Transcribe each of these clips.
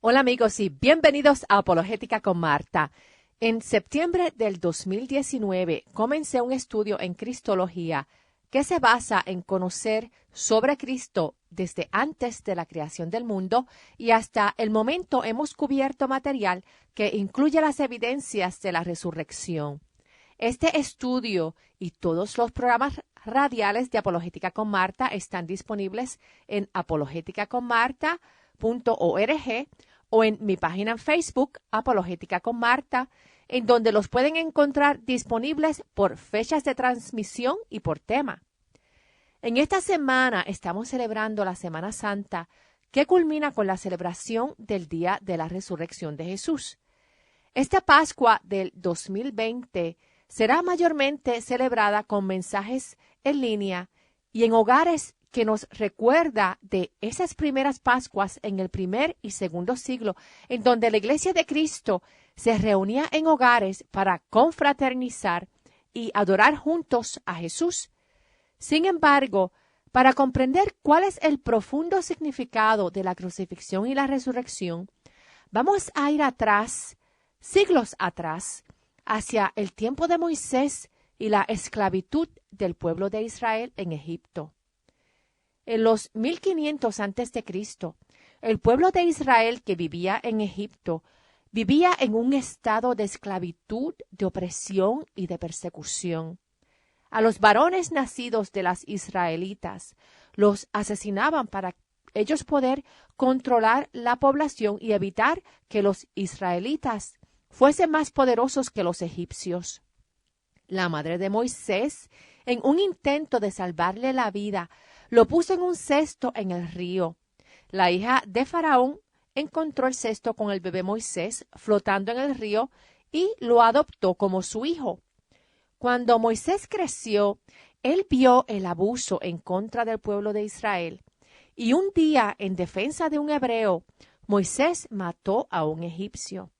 Hola amigos y bienvenidos a Apologética con Marta. En septiembre del 2019 comencé un estudio en Cristología que se basa en conocer sobre Cristo desde antes de la creación del mundo y hasta el momento hemos cubierto material que incluye las evidencias de la resurrección. Este estudio y todos los programas radiales de Apologética con Marta están disponibles en apologeticaconmarta.org o en mi página en Facebook, Apologética con Marta, en donde los pueden encontrar disponibles por fechas de transmisión y por tema. En esta semana estamos celebrando la Semana Santa, que culmina con la celebración del Día de la Resurrección de Jesús. Esta Pascua del 2020 será mayormente celebrada con mensajes en línea y en hogares que nos recuerda de esas primeras Pascuas en el primer y segundo siglo, en donde la Iglesia de Cristo se reunía en hogares para confraternizar y adorar juntos a Jesús. Sin embargo, para comprender cuál es el profundo significado de la crucifixión y la resurrección, vamos a ir atrás, siglos atrás, hacia el tiempo de Moisés y la esclavitud del pueblo de Israel en Egipto. En los 1500 a.C., el pueblo de Israel que vivía en Egipto vivía en un estado de esclavitud, de opresión y de persecución. A los varones nacidos de las israelitas los asesinaban para ellos poder controlar la población y evitar que los israelitas fuesen más poderosos que los egipcios. La madre de Moisés, en un intento de salvarle la vida, lo puso en un cesto en el río. La hija de Faraón encontró el cesto con el bebé Moisés flotando en el río y lo adoptó como su hijo. Cuando Moisés creció, él vio el abuso en contra del pueblo de Israel y un día, en defensa de un hebreo, Moisés mató a un egipcio.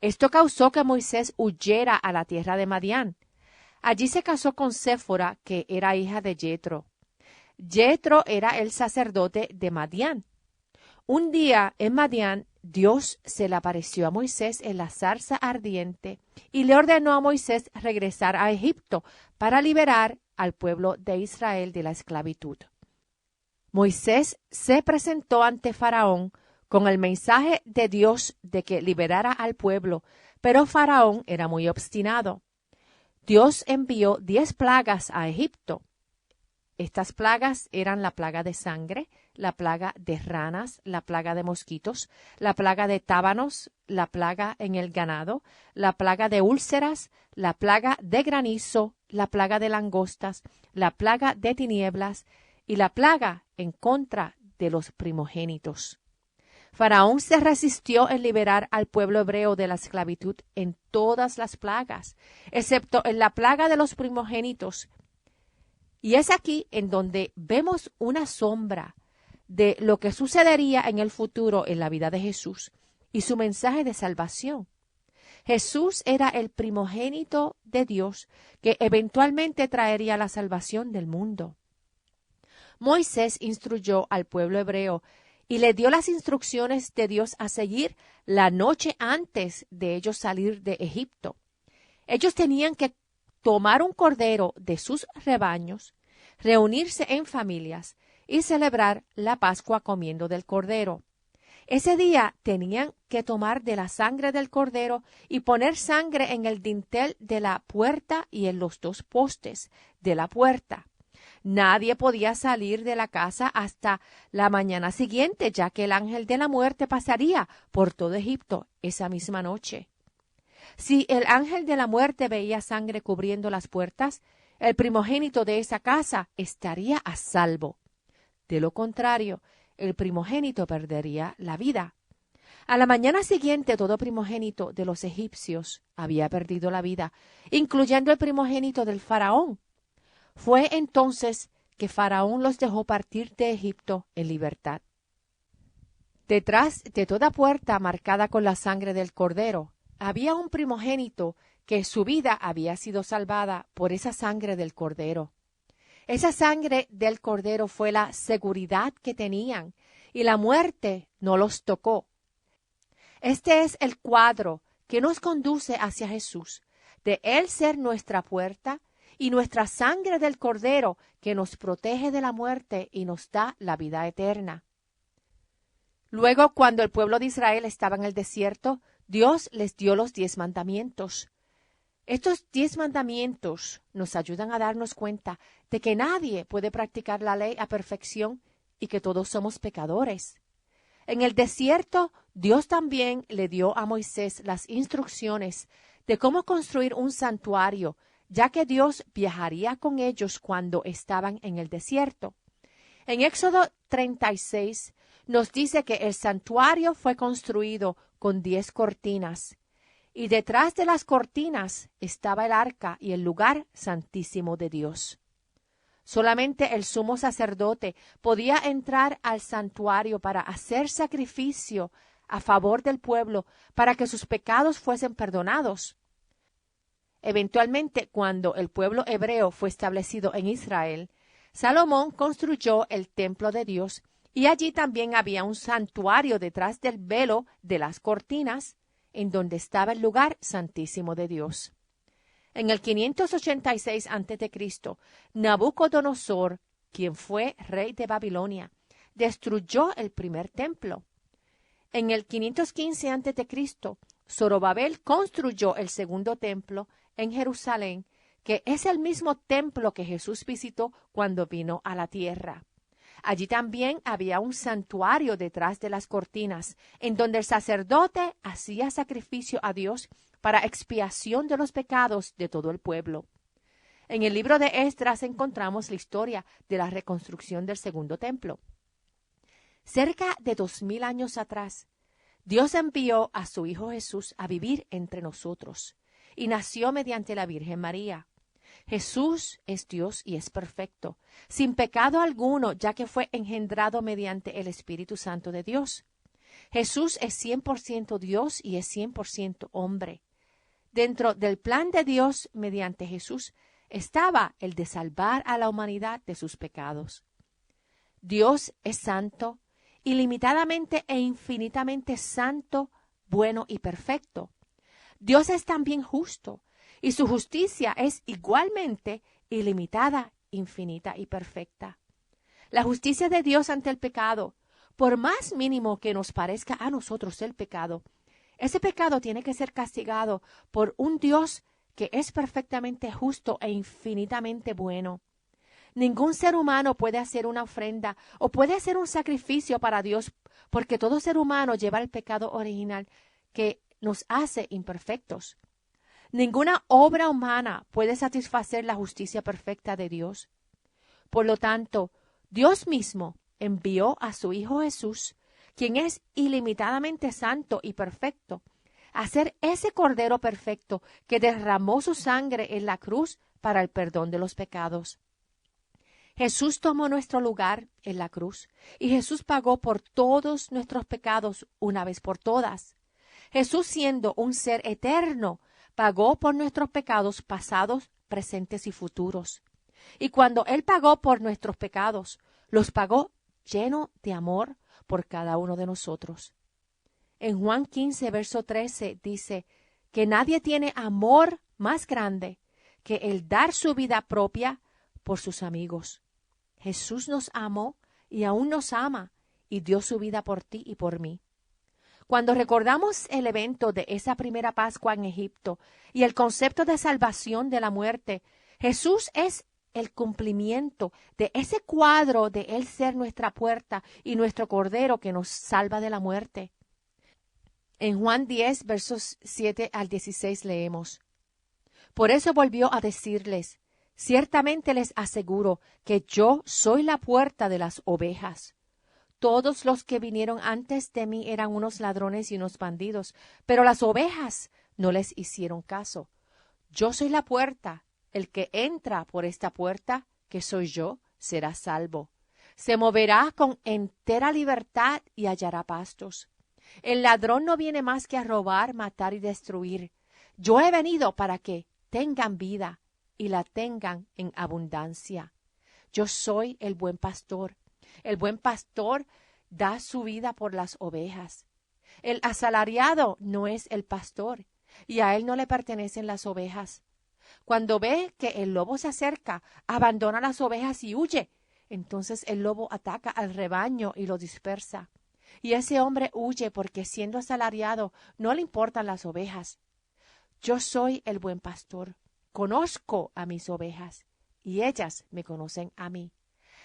Esto causó que Moisés huyera a la tierra de Madián. Allí se casó con Séfora, que era hija de Jetro. Jetro era el sacerdote de Madián. Un día en Madián, Dios se le apareció a Moisés en la zarza ardiente y le ordenó a Moisés regresar a Egipto para liberar al pueblo de Israel de la esclavitud. Moisés se presentó ante Faraón con el mensaje de Dios de que liberara al pueblo, pero Faraón era muy obstinado. Dios envió 10 plagas a Egipto. Estas plagas eran la plaga de sangre, la plaga de ranas, la plaga de mosquitos, la plaga de tábanos, la plaga en el ganado, la plaga de úlceras, la plaga de granizo, la plaga de langostas, la plaga de tinieblas y la plaga en contra de los primogénitos. Faraón se resistió en liberar al pueblo hebreo de la esclavitud en todas las plagas, excepto en la plaga de los primogénitos. Y es aquí en donde vemos una sombra de lo que sucedería en el futuro en la vida de Jesús y su mensaje de salvación. Jesús era el primogénito de Dios que eventualmente traería la salvación del mundo. Moisés instruyó al pueblo hebreo y le dio las instrucciones de Dios a seguir la noche antes de ellos salir de Egipto. Ellos tenían que tomar un cordero de sus rebaños, reunirse en familias y celebrar la Pascua comiendo del cordero. Ese día tenían que tomar de la sangre del cordero y poner sangre en el dintel de la puerta y en los 2 postes de la puerta. Nadie podía salir de la casa hasta la mañana siguiente, ya que el ángel de la muerte pasaría por todo Egipto esa misma noche. Si el ángel de la muerte veía sangre cubriendo las puertas, el primogénito de esa casa estaría a salvo. De lo contrario, el primogénito perdería la vida. A la mañana siguiente, todo primogénito de los egipcios había perdido la vida, incluyendo el primogénito del faraón. Fue entonces que Faraón los dejó partir de Egipto en libertad. Detrás de toda puerta marcada con la sangre del cordero, había un primogénito que su vida había sido salvada por esa sangre del cordero. Esa sangre del cordero fue la seguridad que tenían y la muerte no los tocó. Este es el cuadro que nos conduce hacia Jesús, de Él ser nuestra puerta y nuestra sangre del Cordero que nos protege de la muerte y nos da la vida eterna. Luego, cuando el pueblo de Israel estaba en el desierto, Dios les dio los 10 mandamientos. Estos 10 mandamientos nos ayudan a darnos cuenta de que nadie puede practicar la ley a perfección y que todos somos pecadores. En el desierto, Dios también le dio a Moisés las instrucciones de cómo construir un santuario, ya que Dios viajaría con ellos cuando estaban en el desierto. En Éxodo 36 nos dice que el santuario fue construido con 10 cortinas, y detrás de las cortinas estaba el arca y el lugar santísimo de Dios. Solamente el sumo sacerdote podía entrar al santuario para hacer sacrificio a favor del pueblo para que sus pecados fuesen perdonados. Eventualmente, cuando el pueblo hebreo fue establecido en Israel, Salomón construyó el templo de Dios y allí también había un santuario detrás del velo de las cortinas, en donde estaba el lugar santísimo de Dios. En el 586 a.C., Nabucodonosor, quien fue rey de Babilonia, destruyó el primer templo. En el 515 a.C., Zorobabel construyó el segundo templo en Jerusalén, que es el mismo templo que Jesús visitó cuando vino a la tierra. Allí también había un santuario detrás de las cortinas, en donde el sacerdote hacía sacrificio a Dios para expiación de los pecados de todo el pueblo. En el libro de Esdras encontramos la historia de la reconstrucción del segundo templo. Cerca de 2000 años atrás, Dios envió a su Hijo Jesús a vivir entre nosotros, y nació mediante la Virgen María. Jesús es Dios y es perfecto, sin pecado alguno, ya que fue engendrado mediante el Espíritu Santo de Dios. Jesús es 100% Dios y es 100% hombre. Dentro del plan de Dios mediante Jesús estaba el de salvar a la humanidad de sus pecados. Dios es santo, ilimitadamente e infinitamente santo, bueno y perfecto. Dios es también justo, y su justicia es igualmente ilimitada, infinita y perfecta. La justicia de Dios ante el pecado, por más mínimo que nos parezca a nosotros el pecado, ese pecado tiene que ser castigado por un Dios que es perfectamente justo e infinitamente bueno. Ningún ser humano puede hacer una ofrenda o puede hacer un sacrificio para Dios, porque todo ser humano lleva el pecado original que nos hace imperfectos. Ninguna obra humana puede satisfacer la justicia perfecta de Dios. Por lo tanto, Dios mismo envió a su Hijo Jesús, quien es ilimitadamente santo y perfecto, a ser ese Cordero perfecto que derramó su sangre en la cruz para el perdón de los pecados. Jesús tomó nuestro lugar en la cruz y Jesús pagó por todos nuestros pecados una vez por todas. Jesús, siendo un ser eterno, pagó por nuestros pecados pasados, presentes y futuros. Y cuando Él pagó por nuestros pecados, los pagó lleno de amor por cada uno de nosotros. En Juan 15, verso 13, dice que nadie tiene amor más grande que el dar su vida propia por sus amigos. Jesús nos amó y aún nos ama y dio su vida por ti y por mí. Cuando recordamos el evento de esa primera Pascua en Egipto y el concepto de salvación de la muerte, Jesús es el cumplimiento de ese cuadro de Él ser nuestra puerta y nuestro Cordero que nos salva de la muerte. En Juan 10, versos 7 al 16 leemos: Por eso volvió a decirles: Ciertamente les aseguro que yo soy la puerta de las ovejas. Todos los que vinieron antes de mí eran unos ladrones y unos bandidos, pero las ovejas no les hicieron caso. Yo soy la puerta. El que entra por esta puerta, que soy yo, será salvo. Se moverá con entera libertad y hallará pastos. El ladrón no viene más que a robar, matar y destruir. Yo he venido para que tengan vida y la tengan en abundancia. Yo soy el buen pastor. El buen pastor da su vida por las ovejas. El asalariado no es el pastor y a él no le pertenecen las ovejas. Cuando ve que el lobo se acerca, abandona las ovejas y huye. Entonces el lobo ataca al rebaño y lo dispersa. Y ese hombre huye porque siendo asalariado no le importan las ovejas. Yo soy el buen pastor. Conozco a mis ovejas y ellas me conocen a mí.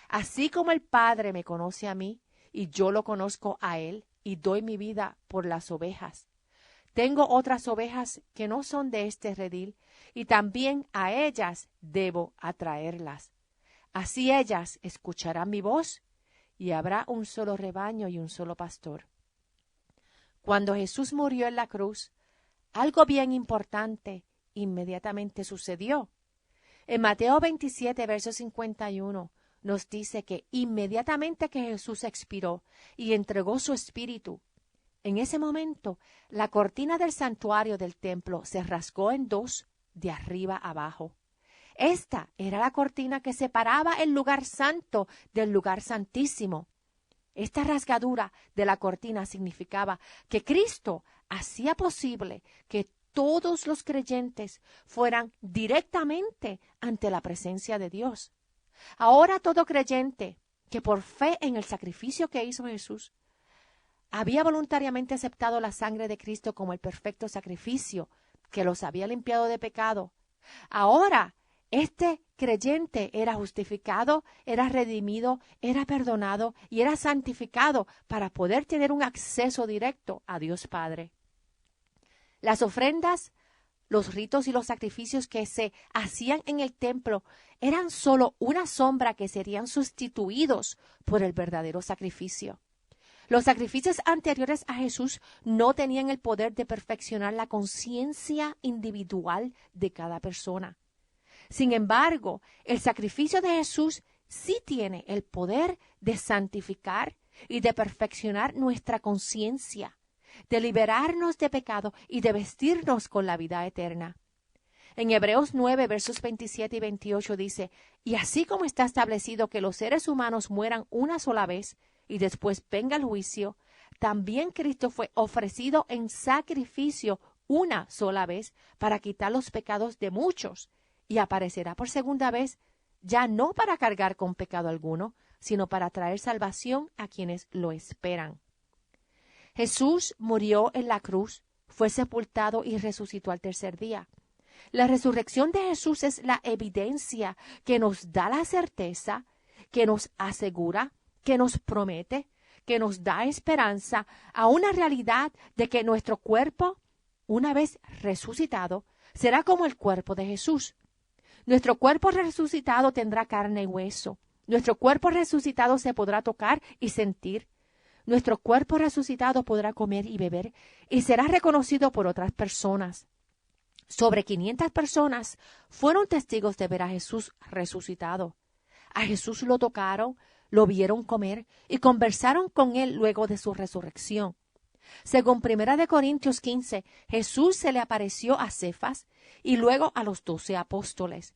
Así como el Padre me conoce a mí y yo lo conozco a él y doy mi vida por las ovejas. Tengo otras ovejas que no son de este redil y también a ellas debo atraerlas. Así ellas escucharán mi voz y habrá un solo rebaño y un solo pastor. Cuando Jesús murió en la cruz, algo bien importante inmediatamente sucedió. En Mateo 27, verso 51, nos dice que inmediatamente que Jesús expiró y entregó su espíritu, en ese momento la cortina del santuario del templo se rasgó en dos de arriba abajo. Esta era la cortina que separaba el lugar santo del lugar santísimo. Esta rasgadura de la cortina significaba que Cristo hacía posible que todos los creyentes fueran directamente ante la presencia de Dios. Ahora todo creyente que por fe en el sacrificio que hizo Jesús había voluntariamente aceptado la sangre de Cristo como el perfecto sacrificio que los había limpiado de pecado. Ahora este creyente era justificado, era redimido, era perdonado y era santificado para poder tener un acceso directo a Dios Padre. Las ofrendas, los ritos y los sacrificios que se hacían en el templo eran solo una sombra que serían sustituidos por el verdadero sacrificio. Los sacrificios anteriores a Jesús no tenían el poder de perfeccionar la conciencia individual de cada persona. Sin embargo, el sacrificio de Jesús sí tiene el poder de santificar y de perfeccionar nuestra conciencia, de liberarnos de pecado y de vestirnos con la vida eterna. En Hebreos 9, versos 27 y 28 dice, y así como está establecido que los seres humanos mueran una sola vez y después venga el juicio, también Cristo fue ofrecido en sacrificio una sola vez para quitar los pecados de muchos y aparecerá por segunda vez, ya no para cargar con pecado alguno, sino para traer salvación a quienes lo esperan. Jesús murió en la cruz, fue sepultado y resucitó al tercer día. La resurrección de Jesús es la evidencia que nos da la certeza, que nos asegura, que nos promete, que nos da esperanza a una realidad de que nuestro cuerpo, una vez resucitado, será como el cuerpo de Jesús. Nuestro cuerpo resucitado tendrá carne y hueso. Nuestro cuerpo resucitado se podrá tocar y sentir. Nuestro cuerpo resucitado podrá comer y beber y será reconocido por otras personas. Sobre 500 personas fueron testigos de ver a Jesús resucitado. A Jesús lo tocaron, lo vieron comer y conversaron con él luego de su resurrección. Según 1 Corintios 15, Jesús se le apareció a Cefas y luego a los 12 apóstoles.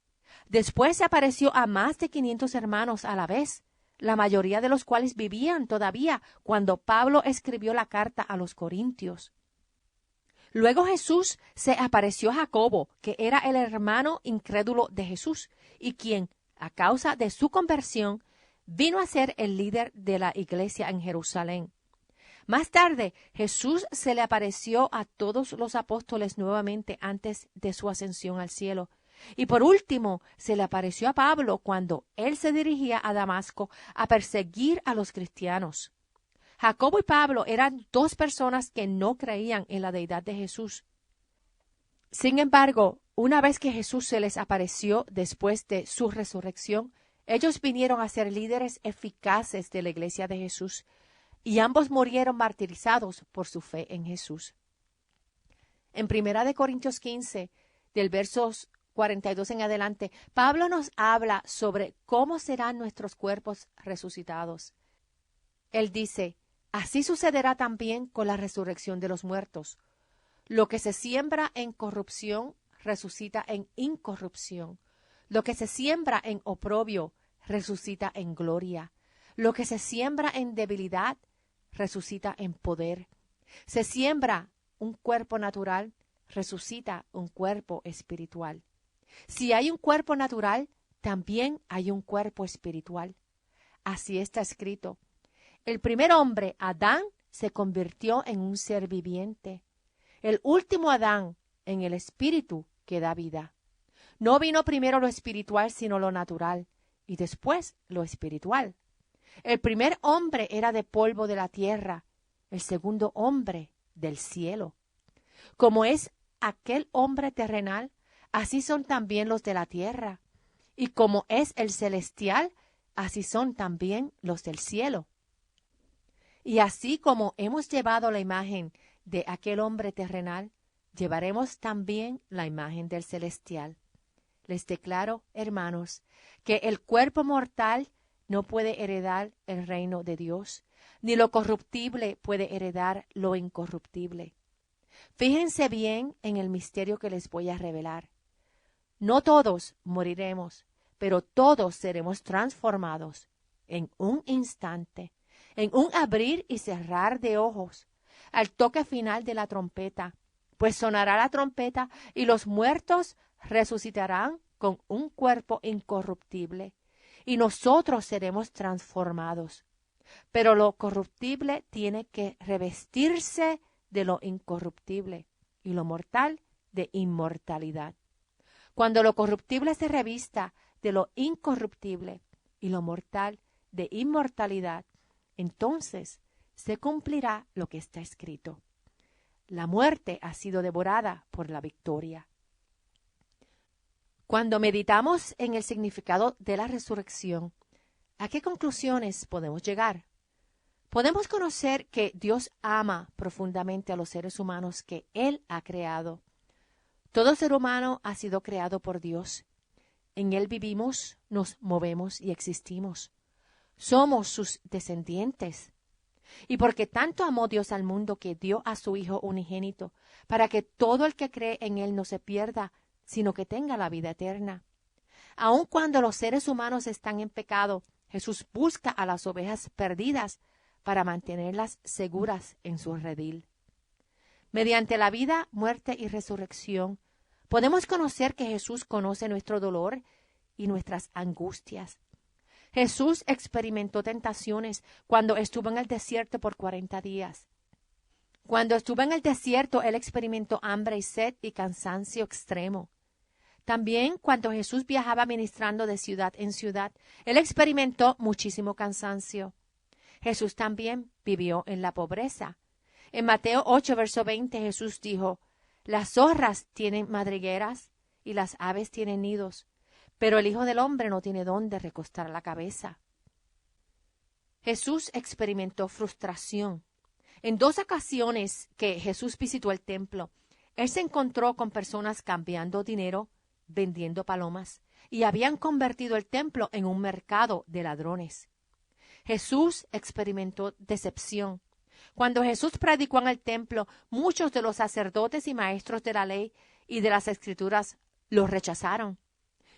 Después se apareció a más de 500 hermanos a la vez, la mayoría de los cuales vivían todavía cuando Pablo escribió la carta a los Corintios. Luego Jesús se apareció a Jacobo, que era el hermano incrédulo de Jesús, y quien, a causa de su conversión, vino a ser el líder de la iglesia en Jerusalén. Más tarde, Jesús se le apareció a todos los apóstoles nuevamente antes de su ascensión al cielo. Y por último, se le apareció a Pablo cuando él se dirigía a Damasco a perseguir a los cristianos. Jacobo y Pablo eran dos personas que no creían en la deidad de Jesús. Sin embargo, una vez que Jesús se les apareció después de su resurrección, ellos vinieron a ser líderes eficaces de la iglesia de Jesús, y ambos murieron martirizados por su fe en Jesús. En 1 Corintios 15, del versos 42 en adelante, Pablo nos habla sobre cómo serán nuestros cuerpos resucitados. Él dice, así sucederá también con la resurrección de los muertos. Lo que se siembra en corrupción resucita en incorrupción. Lo que se siembra en oprobio resucita en gloria. Lo que se siembra en debilidad resucita en poder. Se siembra un cuerpo natural, resucita un cuerpo espiritual. Si hay un cuerpo natural, también hay un cuerpo espiritual. Así está escrito. El primer hombre, Adán, se convirtió en un ser viviente. El último Adán, en el espíritu que da vida. No vino primero lo espiritual, sino lo natural, y después lo espiritual. El primer hombre era de polvo de la tierra, el segundo hombre del cielo. Como es aquel hombre terrenal, así son también los de la tierra. Y como es el celestial, así son también los del cielo. Y así como hemos llevado la imagen de aquel hombre terrenal, llevaremos también la imagen del celestial. Les declaro, hermanos, que el cuerpo mortal no puede heredar el reino de Dios, ni lo corruptible puede heredar lo incorruptible. Fíjense bien en el misterio que les voy a revelar. No todos moriremos, pero todos seremos transformados en un instante, en un abrir y cerrar de ojos, al toque final de la trompeta, pues sonará la trompeta y los muertos resucitarán con un cuerpo incorruptible, y nosotros seremos transformados. Pero lo corruptible tiene que revestirse de lo incorruptible, y lo mortal de inmortalidad. Cuando lo corruptible se revista de lo incorruptible y lo mortal de inmortalidad, entonces se cumplirá lo que está escrito. La muerte ha sido devorada por la victoria. Cuando meditamos en el significado de la resurrección, ¿a qué conclusiones podemos llegar? Podemos conocer que Dios ama profundamente a los seres humanos que Él ha creado. Todo ser humano ha sido creado por Dios. En Él vivimos, nos movemos y existimos. Somos sus descendientes. Y porque tanto amó Dios al mundo que dio a su Hijo unigénito, para que todo el que cree en Él no se pierda, sino que tenga la vida eterna. Aun cuando los seres humanos están en pecado, Jesús busca a las ovejas perdidas para mantenerlas seguras en su redil. Mediante la vida, muerte y resurrección, podemos conocer que Jesús conoce nuestro dolor y nuestras angustias. Jesús experimentó tentaciones cuando estuvo en el desierto por 40 días. Cuando estuvo en el desierto, Él experimentó hambre y sed y cansancio extremo. También cuando Jesús viajaba ministrando de ciudad en ciudad, Él experimentó muchísimo cansancio. Jesús también vivió en la pobreza. En Mateo 8, verso 20, Jesús dijo, «Las zorras tienen madrigueras y las aves tienen nidos, pero el Hijo del Hombre no tiene dónde recostar la cabeza». Jesús experimentó frustración. En 2 ocasiones que Jesús visitó el templo, Él se encontró con personas cambiando dinero, vendiendo palomas, y habían convertido el templo en un mercado de ladrones. Jesús experimentó decepción. Cuando Jesús predicó en el templo, muchos de los sacerdotes y maestros de la ley y de las escrituras lo rechazaron.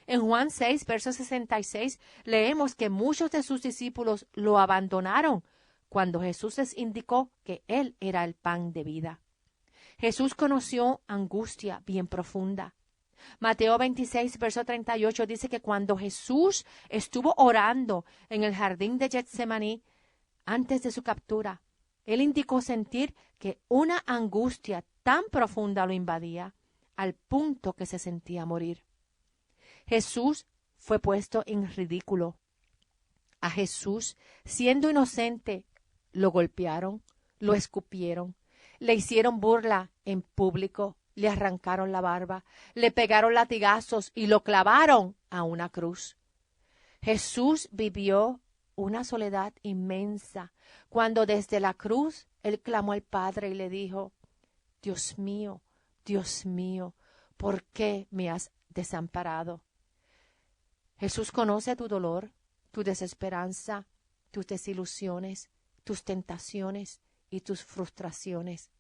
En Juan 6, verso 66, leemos que muchos de sus discípulos lo abandonaron cuando Jesús les indicó que Él era el pan de vida. Jesús conoció angustia bien profunda. Mateo 26, verso 38 dice que cuando Jesús estuvo orando en el jardín de Getsemaní, antes de su captura, Él indicó sentir que una angustia tan profunda lo invadía, al punto que se sentía morir. Jesús fue puesto en ridículo. A Jesús, siendo inocente, lo golpearon, lo escupieron, le hicieron burla en público, le arrancaron la barba, le pegaron latigazos y lo clavaron a una cruz. Jesús vivió una soledad inmensa cuando desde la cruz Él clamó al Padre y le dijo, Dios mío, ¿por qué me has desamparado? Jesús conoce tu dolor, tu desesperanza, tus desilusiones, tus tentaciones y tus frustraciones.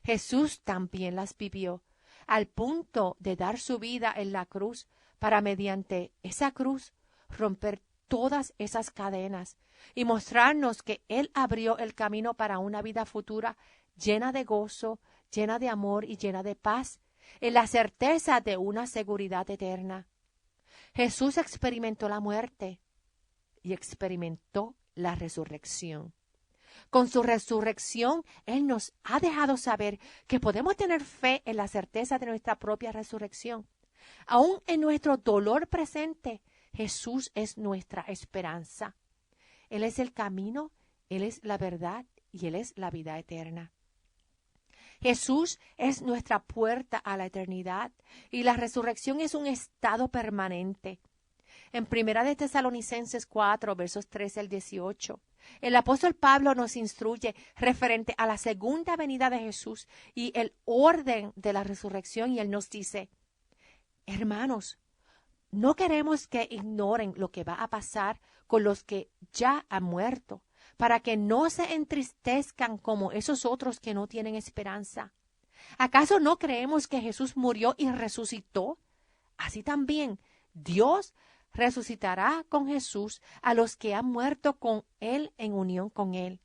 Jesús también las vivió, al punto de dar su vida en la cruz para mediante esa cruz romper todas esas cadenas y mostrarnos que Él abrió el camino para una vida futura llena de gozo, llena de amor y llena de paz, en la certeza de una seguridad eterna. Jesús experimentó la muerte y experimentó la resurrección. Con su resurrección, Él nos ha dejado saber que podemos tener fe en la certeza de nuestra propia resurrección. Aún en nuestro dolor presente, Jesús es nuestra esperanza. Él es el camino, Él es la verdad y Él es la vida eterna. Jesús es nuestra puerta a la eternidad y la resurrección es un estado permanente. En 1 Tesalonicenses 4, versos 13 al 18, el apóstol Pablo nos instruye referente a la segunda venida de Jesús y el orden de la resurrección, y él nos dice: hermanos, no queremos que ignoren lo que va a pasar con los que ya han muerto, para que no se entristezcan como esos otros que no tienen esperanza. ¿Acaso no creemos que Jesús murió y resucitó? Así también Dios resucitará con Jesús a los que han muerto con Él en unión con Él.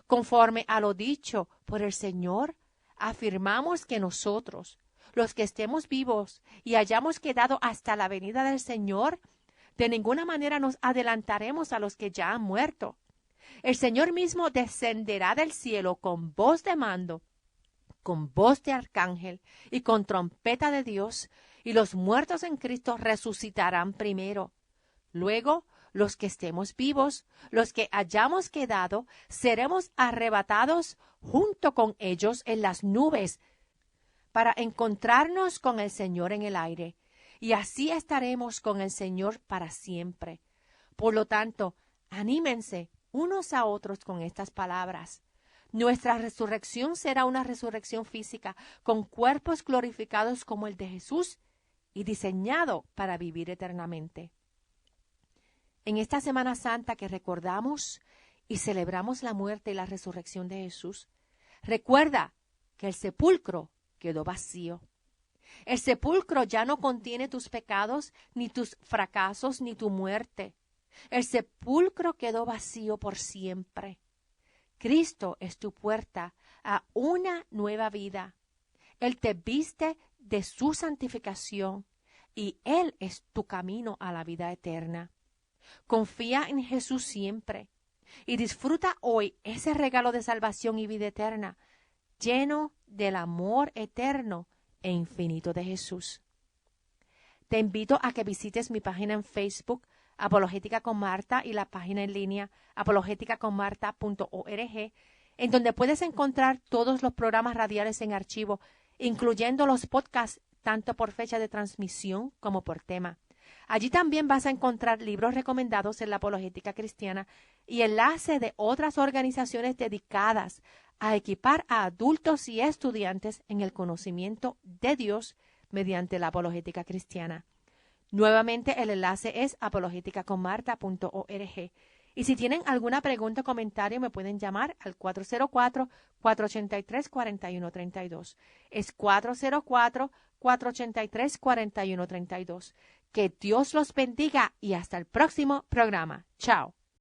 Conforme a lo dicho por el Señor, afirmamos que nosotros, los que estemos vivos y hayamos quedado hasta la venida del Señor, de ninguna manera nos adelantaremos a los que ya han muerto. El Señor mismo descenderá del cielo con voz de mando, con voz de arcángel y con trompeta de Dios, y los muertos en Cristo resucitarán primero. Luego, los que estemos vivos, los que hayamos quedado, seremos arrebatados junto con ellos en las nubes para encontrarnos con el Señor en el aire, y así estaremos con el Señor para siempre. Por lo tanto, anímense unos a otros con estas palabras. Nuestra resurrección será una resurrección física, con cuerpos glorificados como el de Jesús y diseñado para vivir eternamente. En esta Semana Santa que recordamos y celebramos la muerte y la resurrección de Jesús, recuerda que el sepulcro quedó vacío. El sepulcro ya no contiene tus pecados, ni tus fracasos, ni tu muerte. El sepulcro quedó vacío por siempre. Cristo es tu puerta a una nueva vida. Él te viste de su santificación y Él es tu camino a la vida eterna. Confía en Jesús siempre y disfruta hoy ese regalo de salvación y vida eterna, lleno del amor eterno e infinito de Jesús. Te invito a que visites mi página en Facebook, Apologética con Marta, y la página en línea apologeticaconmarta.org, en donde puedes encontrar todos los programas radiales en archivo, incluyendo los podcasts, tanto por fecha de transmisión como por tema. Allí también vas a encontrar libros recomendados en la apologética cristiana y enlace de otras organizaciones dedicadas a equipar a adultos y estudiantes en el conocimiento de Dios mediante la apologética cristiana. Nuevamente, el enlace es apologeticaconmarta.org. Y si tienen alguna pregunta o comentario, me pueden llamar al 404-483-4132. Es 404-483-4132. Que Dios los bendiga y hasta el próximo programa. Chao.